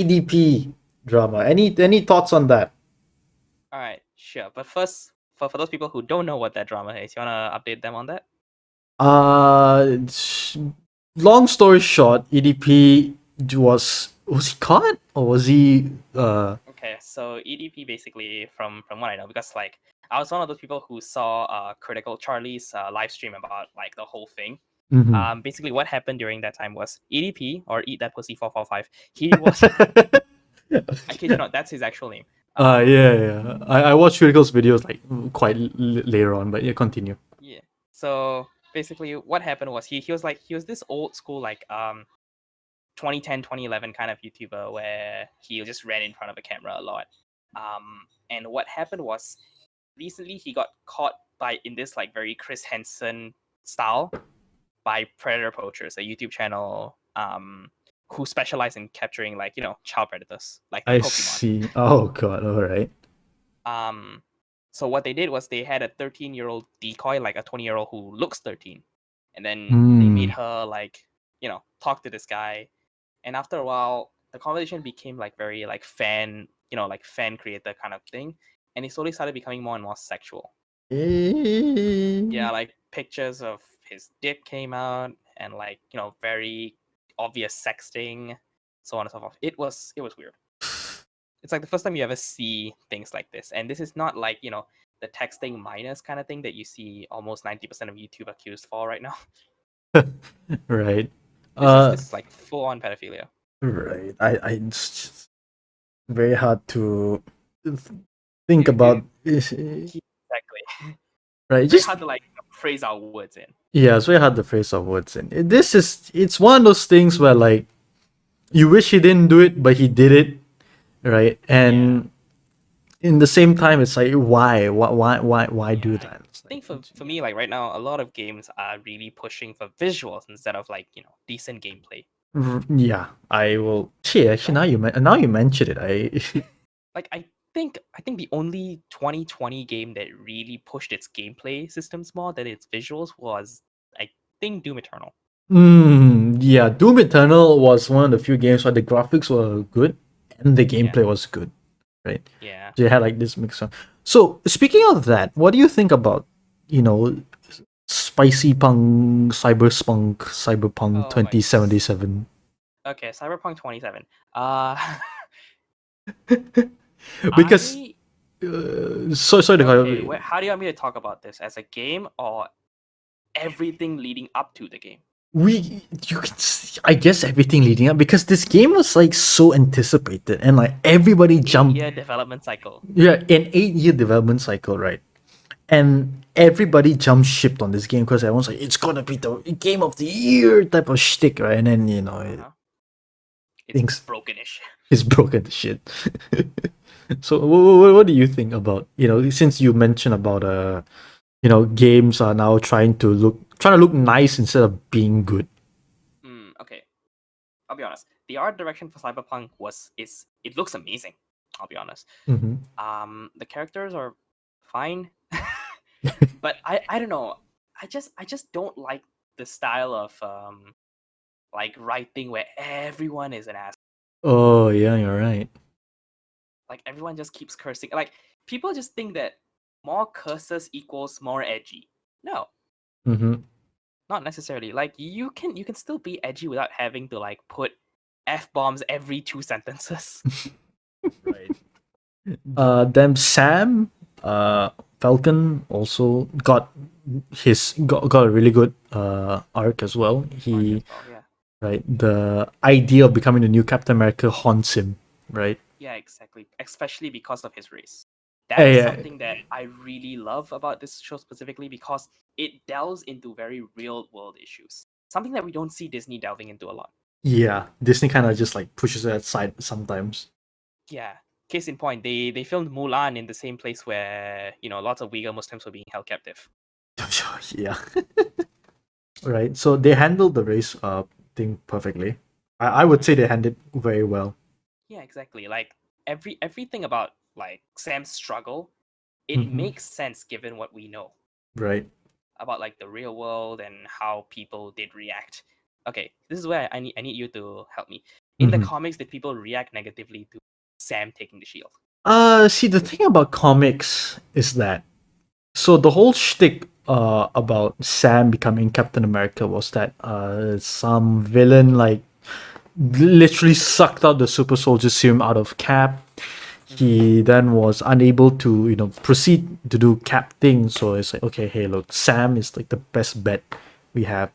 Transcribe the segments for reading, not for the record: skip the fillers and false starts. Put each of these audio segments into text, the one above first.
EDP drama. Any thoughts on that? All right, sure. But first, for those people who don't know what that drama is, you wanna update them on that? It's- Long story short, EDP was he caught or was he Okay, so EDP basically, from what I know, because like I was one of those people who saw Critical Charlie's live stream about like the whole thing. mhm. Basically what happened during that time was EDP, or Eat That Pussy 445. He was I kid you not, that's his actual name. Yeah. I watched Critical's videos like quite later on, but yeah, continue. Yeah. So basically what happened was he was this old school like 2010 2011 kind of YouTuber where he just ran in front of a camera a lot. And what happened was recently he got caught by in this like very Chris Hansen style by Predator Poachers, a YouTube channel who specialize in capturing like child predators like I Pokemon. see. Oh god, alright. So what they did was they had a 13-year-old decoy, like a 20-year-old who looks 13, and then they made Hmm. her like talk to this guy, and after a while the conversation became like very like fan like fan creator kind of thing, and it slowly started becoming more and more sexual. Yeah, like pictures of his dick came out, and like very obvious sexting, so on and so forth. It was weird. It's like the first time you ever see things like this, and this is not like the texting minors kind of thing that you see almost 90% of YouTube accused for right now. Right. This is like full on pedophilia. Right. It's just very hard to think about. Exactly. Right. Very Just hard to like phrase our words in. yeah, it's very hard to phrase our words in. It's one of those things where like you wish he didn't do it, but he did it, right? And in the same time, it's like why do I that? It's think like, for me, like right now, a lot of games are really pushing for visuals instead of like decent gameplay. yeah, I will. Shit, actually, Right? now you mentioned it, I Like I think the only 2020 game that really pushed its gameplay systems more than its visuals was, I think, Doom Eternal. Yeah, Doom Eternal was one of the few games where the graphics were good and the Yeah. gameplay was good, right? Yeah. So you had like this mix of. So speaking of that, what do you think about you know spicy punk, cyberpunk Oh my. 2077? Okay, Cyberpunk 27. Uh, Because I sorry to okay. cut How do you want me to talk about this as a game or everything leading up to the game? you can see, I guess everything leading up because this game was like so anticipated and like everybody jumped 8-year development cycle. yeah an 8 year development cycle, right? And everybody jumped shipped on this game because everyone's like it's gonna be the game of the year type of shtick, right? And then Uh-huh. It's things brokenish. is broken to shit. So what do you think about since you mentioned about games are now trying to look nice instead of being good. Okay. I'll be honest. The art direction for Cyberpunk it looks amazing. I'll be honest. Mm-hmm. The characters are fine, but I don't know. I just don't like the style of like writing where everyone is an ass. Oh yeah, you're right. Like everyone just keeps cursing. Like people just think that more curses equals more edgy. No, Mm-hmm. not necessarily. Like you can still be edgy without having to like put f bombs every 2 sentences. Right. Then Sam, Falcon also got a really good arc as well. Mark as He well. Yeah. right the idea of becoming the new Captain America haunts him. Right. Yeah, exactly. Especially because of his race. That is Yeah, something that I really love about this show specifically because it delves into very real world issues. Something that we don't see Disney delving into a lot. yeah. Disney kind of just like pushes it aside sometimes. Yeah. Case in point, they filmed Mulan in the same place where, lots of Uyghur Muslims were being held captive. Yeah. Right. So they handled the race thing perfectly. I would say they handled it very well. Yeah, exactly. Like everything about like Sam's struggle, it Mm-hmm. makes sense given what we know Right. about like the real world and how people did react. Okay, this is where I need you to help me. In the Mhm. comics, did people react negatively to Sam taking the shield? See, the thing about comics is that so the whole shtick about Sam becoming Captain America was that some villain like literally sucked out the super soldier serum out of Cap. He then was unable to proceed to do Cap things. So it's like, okay, hey, look, Sam is like the best bet we have.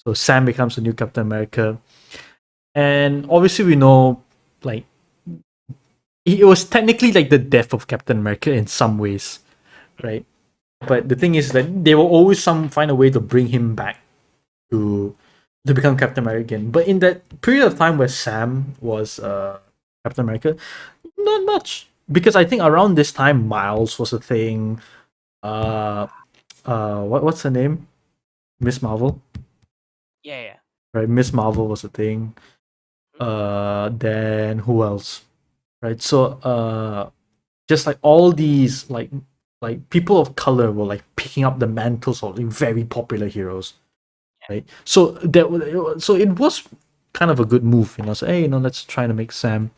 So Sam becomes the new Captain America, and obviously we know like it was technically like the death of Captain America in some ways, right? But the thing is that they will always find a way to bring him back to become Captain America again. But in that period of time where Sam was Captain America, not much. Because I think around this time Miles was a thing. Uh what's her name? Miss Marvel. Yeah. Right, Miss Marvel was a thing. Then who else? Right. So just like all these like people of color were like picking up the mantles of like, very popular heroes, right? So so it was kind of a good move, So hey, let's try to make Sam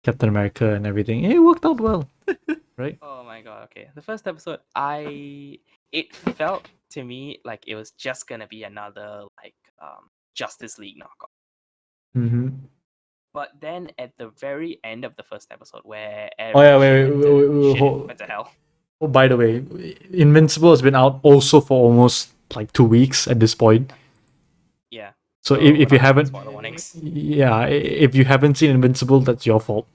Captain America and everything. It worked out well, right? Oh my god. Okay. The first episode, it felt to me like it was just gonna be another like Justice League knockoff. Mm-hmm. But then at the very end of the first episode, where Oh yeah, shit went to hell. oh, by the way, Invincible has been out also for almost like 2 weeks at this point. Yeah. So So if we're you not gonna haven't, spoiler warnings. yeah, if you haven't seen Invincible, that's your fault.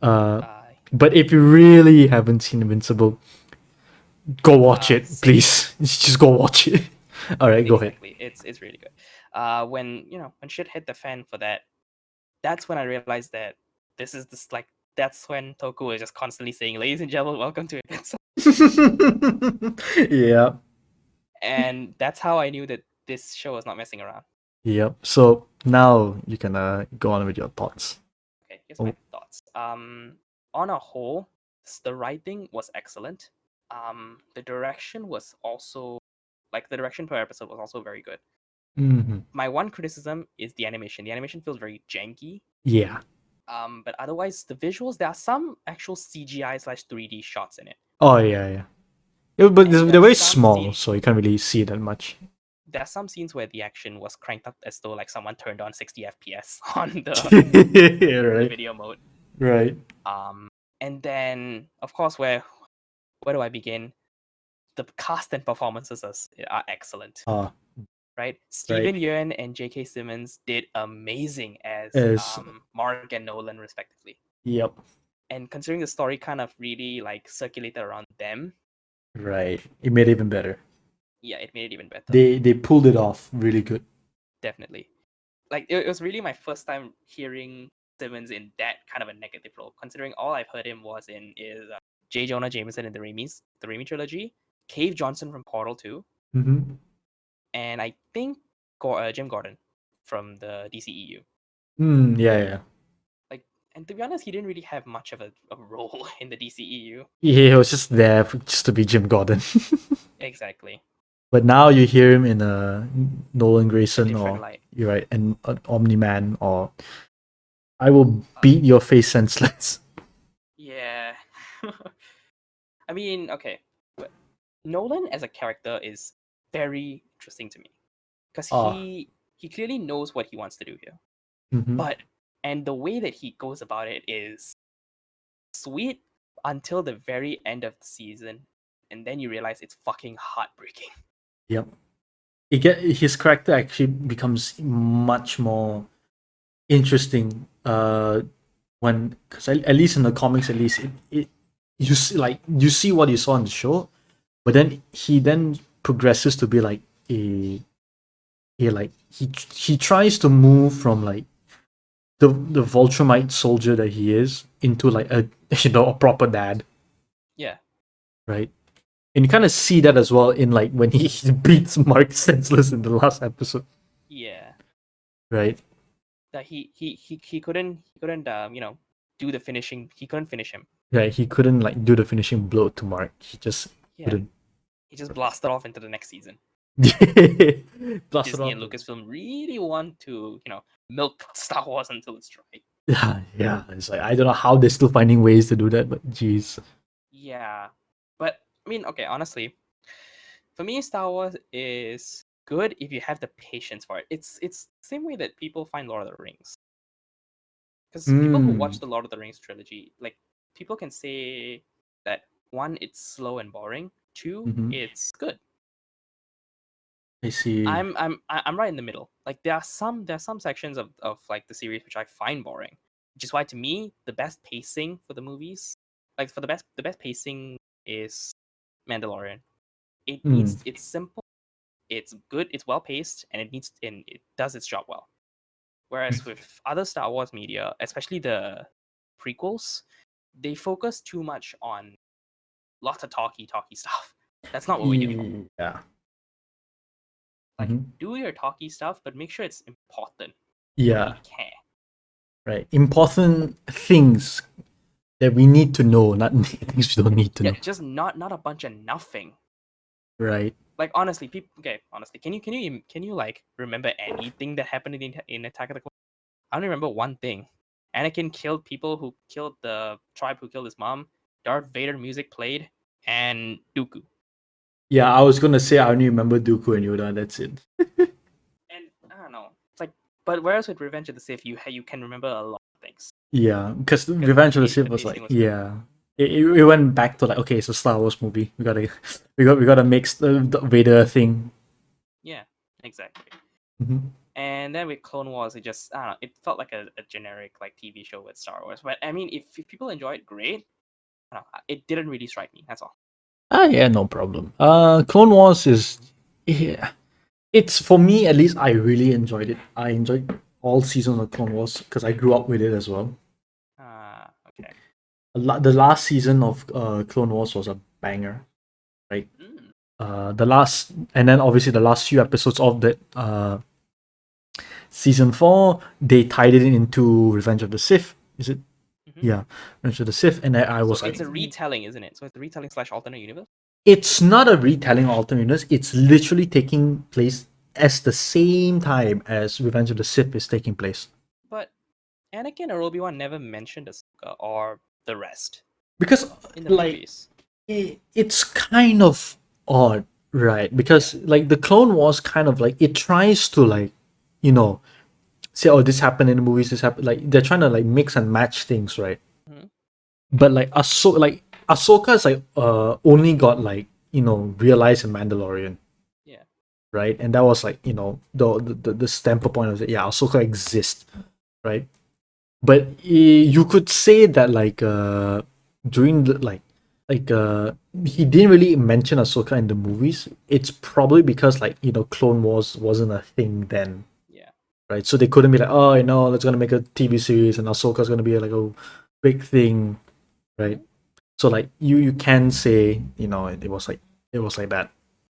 Uh, Uh, but if you really haven't seen Invincible, go watch it, see, please. Just go watch it. All right, go ahead. exactly. It's really good. When when shit hit the fan for that, that's when I realized that that's when Toku was just constantly saying, "Ladies and gentlemen, welcome to Invincible," Yeah. and that's how I knew that this show was not messing around. Yep. So now you can go on with your thoughts. Okay, here's my Oh. thoughts. On a whole, the writing was excellent. The direction was also the direction per episode was also very good. Mm-hmm. My one criticism is the animation. The animation feels very janky. Yeah. But otherwise, the visuals, there are some actual CGI/3D shots in it. Oh yeah. But And they're very small, so you can't really see that much. there are some scenes where the action was cranked up as though like someone turned on 60 FPS on Yeah, the right. video mode. Right. And then of course where do I begin? The cast and performances are excellent. Ah, Right? right. Steven Yeun and J.K. Simmons did amazing as As Mark and Nolan respectively. yep. And considering the story kind of really like circulated around them, Right. It made it even better. yeah, it made it even better. They pulled it off really good. Definitely. Like it was really my first time hearing Simmons in that kind of a negative role, considering all I've heard him was in is J. Jonah Jameson in the Raimi trilogy, Cave Johnson from Portal 2, Mm-hmm. and I think Jim Gordon from the DCEU. Yeah. Like, and to be honest, he didn't really have much of a role in the DCEU. He was just there just to be Jim Gordon. Exactly. But now you hear him in a Nolan Grayson different or light. you're right, and an Omni-Man or I will beat your face senseless. Yeah. I mean, okay. But Nolan as a character is very interesting to me because Ah. he clearly knows what he wants to do here. Mm-hmm. And the way that he goes about it is sweet until the very end of the season, and then you realize it's fucking heartbreaking. Yep. His character actually becomes much more interesting when because at least in the comics it you see what you saw in the show, but then he then progresses to be like he tries to move from like the Voltramite soldier that he is into like a a proper dad. Yeah. Right. And you kind of see that as well in like when he beats Mark senseless in the last episode. Yeah. Right. That he couldn't do the finishing. He couldn't finish him. Yeah, he couldn't like do the finishing blow to Mark. He just couldn't. He just blasted off into the next season. Plus Disney around and Lucasfilm really want to, milk Star Wars until it's dry. yeah. It's like I don't know how they're still finding ways to do that, but jeez. Yeah, but I mean, okay, honestly, for me, Star Wars is good if you have the patience for it. It's the same way that people find Lord of the Rings, because people who watch the Lord of the Rings trilogy, like people can say that one, it's slow and boring. 2, Mhm. it's good. I see. I'm right in the middle. Like there are some sections of like the series which I find boring, which is why to me the best pacing for the movies, like for the best pacing is Mandalorian. It's simple, it's good, it's well paced, and it does its job well. Whereas with other Star Wars media, especially the prequels, they focus too much on lots of talky stuff. That's not what we're here for. Yeah. Like Mhm. do your talky stuff, but make sure it's important. So Yeah. we care. Right. Important things that we need to know, not things we don't need to Yeah, know. just not a bunch of nothing. Right. Like honestly, people. Okay, honestly, can you like remember anything that happened in Attack of the Clones? I only remember one thing. Anakin killed people who killed the tribe who killed his mom. Darth Vader music played, and Dooku. Yeah, I was gonna say I only remember Dooku and Yoda. That's it. And I don't know. It's like, but whereas with Revenge of the Sith, you can remember a lot of things. Yeah, because Because Revenge of the Sith the was like, pacing was good. yeah, it went back to like, okay, it's a Star Wars movie. We gotta mix the Vader thing. Yeah, exactly. Mhm. And then with Clone Wars, it just I don't know. It felt like a generic like TV show with Star Wars. But I mean, if people enjoy it, great. I don't know, it didn't really strike me. That's all. Ah, yeah, no problem. Clone Wars is, yeah, it's for me at least. I really enjoyed it. I enjoyed all seasons of Clone Wars because I grew up with it as well. Okay. The last season of Clone Wars was a banger, right? Mm. The last, and then obviously the last few episodes of that season 4, they tied it into Revenge of the Sith. Is it? Mm-hmm. Yeah, Revenge of the Sith, and I was So like, it's a retelling, isn't it? So it's a retelling slash alternate universe. it's not a retelling of alternate universe. It's literally taking place as the same time as Revenge of the Sith is taking place. But Anakin or Obi-Wan never mentioned Ahsoka or the rest Because in the like movies. it's kind of odd, right? Because like the Clone Wars kind of like it tries to like, you know, say, oh, this happened in the movies, this happened, like they're trying to like mix and match things, right? Mm-hmm. But like Ahsoka is like only got like, realized in Mandalorian, Yeah. right? And that was like, the stamper point of it. Yeah, Ahsoka exists, right? But you could say that like during the he didn't really mention Ahsoka in the movies. It's probably because like, Clone Wars wasn't a thing then, Yeah. right? So they couldn't be like, oh, let's gonna make a TV series and Ahsoka's gonna be like a big thing, right? Mm-hmm. So like you can say, it was like that.